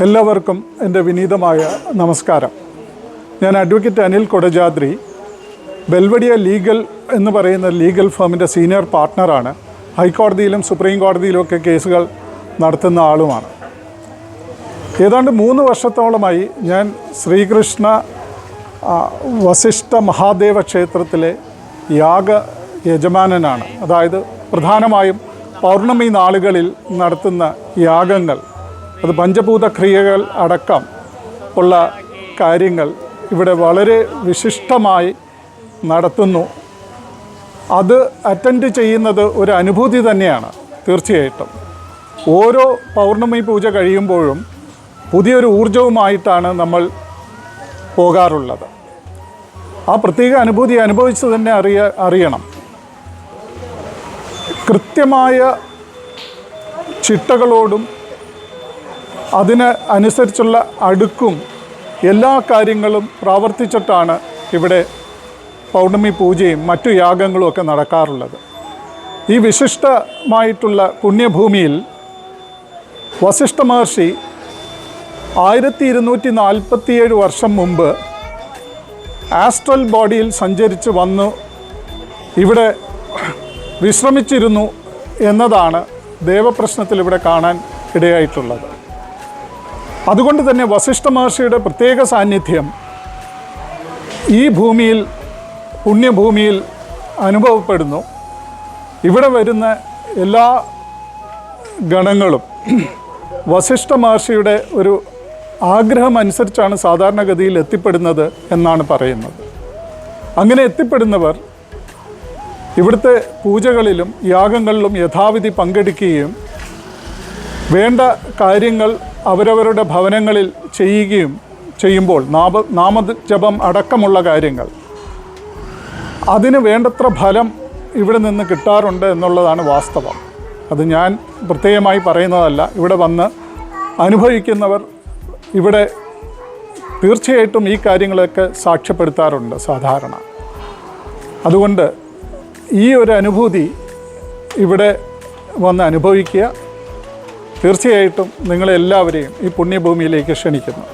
എല്ലാവർക്കും എൻ്റെ വിനീതമായ നമസ്കാരം. ഞാൻ അഡ്വക്കേറ്റ് അനിൽ കൊടജാദ്രി, ബെൽവഡിയ ലീഗൽ എന്ന് പറയുന്ന ലീഗൽ ഫേമിൻ്റെ സീനിയർ പാർട്ട്ണറാണ്. ഹൈക്കോടതിയിലും സുപ്രീം കോടതിയിലുമൊക്കെ കേസുകൾ നടത്തുന്ന ആളുമാണ്. ഏതാണ്ട് 3 വർഷത്തോളമായി ഞാൻ ശ്രീകൃഷ്ണ വസിഷ്ഠ മഹാദേവ ക്ഷേത്രത്തിലെ യാഗ യജമാനനാണ്. അതായത് പ്രധാനമായും പൗർണമി നാളുകളിൽ നടത്തുന്ന യാഗങ്ങൾ, അത് പഞ്ചഭൂത ക്രിയകൾ അടക്കം ഉള്ള കാര്യങ്ങൾ ഇവിടെ വളരെ വിശിഷ്ടമായി നടത്തുന്നു. അത് അറ്റൻഡ് ചെയ്യുന്നത് ഒരു അനുഭൂതി തന്നെയാണ്. തീർച്ചയായിട്ടും ഓരോ പൗർണമി പൂജ കഴിയുമ്പോഴും പുതിയൊരു ഊർജവുമായിട്ടാണ് നമ്മൾ പോകാറുള്ളത്. ആ പ്രത്യേക അനുഭൂതി അനുഭവിച്ച് തന്നെ അറിയണം. കൃത്യമായ ചിട്ടകളോടും അതിന് അനുസരിച്ചുള്ള അടുക്കും എല്ലാ കാര്യങ്ങളും പ്രവർത്തിച്ചിട്ടാണ് ഇവിടെ പൗർണമി പൂജയും മറ്റു യാഗങ്ങളും ഒക്കെ നടക്കാറുള്ളത്. ഈ വിശിഷ്ടമായിട്ടുള്ള പുണ്യഭൂമിയിൽ വസിഷ്ഠ മഹർഷി 1247 വർഷം മുമ്പ് ആസ്ട്രൽ ബോഡിയിൽ സഞ്ചരിച്ച് വന്നു ഇവിടെ വിശ്രമിച്ചിരുന്നു എന്നതാണ് ദേവപ്രശ്നത്തിൽ ഇവിടെ കാണാൻ ഇടയായിട്ടുള്ളത്. അതുകൊണ്ട് തന്നെ വസിഷ്ഠ മഹർഷിയുടെ പ്രത്യേക സാന്നിധ്യം ഈ ഭൂമിയിൽ, പുണ്യഭൂമിയിൽ അനുഭവപ്പെടുന്നു. ഇവിടെ വരുന്ന എല്ലാ ഗണങ്ങളും വസിഷ്ഠ മഹർഷിയുടെ ഒരു ആഗ്രഹം അനുസരിച്ചാണ് സാധാരണഗതിയിൽ എത്തിപ്പെടുന്നത് എന്നാണ് പറയുന്നത്. അങ്ങനെ എത്തിപ്പെടുന്നവർ ഇവിടുത്തെ പൂജകളിലും യാഗങ്ങളിലും യഥാവിധി പങ്കെടുക്കുകയും വേണ്ട കാര്യങ്ങൾ അവരവരുടെ ഭവനങ്ങളിൽ ചെയ്യുമ്പോൾ നാമജപം അടക്കമുള്ള കാര്യങ്ങൾ അതിന് വേണ്ടത്ര ഫലം ഇവിടെ നിന്ന് കിട്ടാറുണ്ട് എന്നുള്ളതാണ് വാസ്തവം. അത് ഞാൻ പ്രത്യേകമായി പറയുന്നതല്ല. ഇവിടെ വന്ന് അനുഭവിക്കുന്നവർ ഇവിടെ തീർച്ചയായിട്ടും ഈ കാര്യങ്ങളൊക്കെ സാക്ഷ്യപ്പെടുത്താറുണ്ട് സാധാരണ. അതുകൊണ്ട് ഈ ഒരു അനുഭൂതി ഇവിടെ വന്ന് അനുഭവിക്കുക. തീർച്ചയായിട്ടും നിങ്ങളെല്ലാവരെയും ഈ പുണ്യഭൂമിയിലേക്ക് ക്ഷണിക്കുന്നു.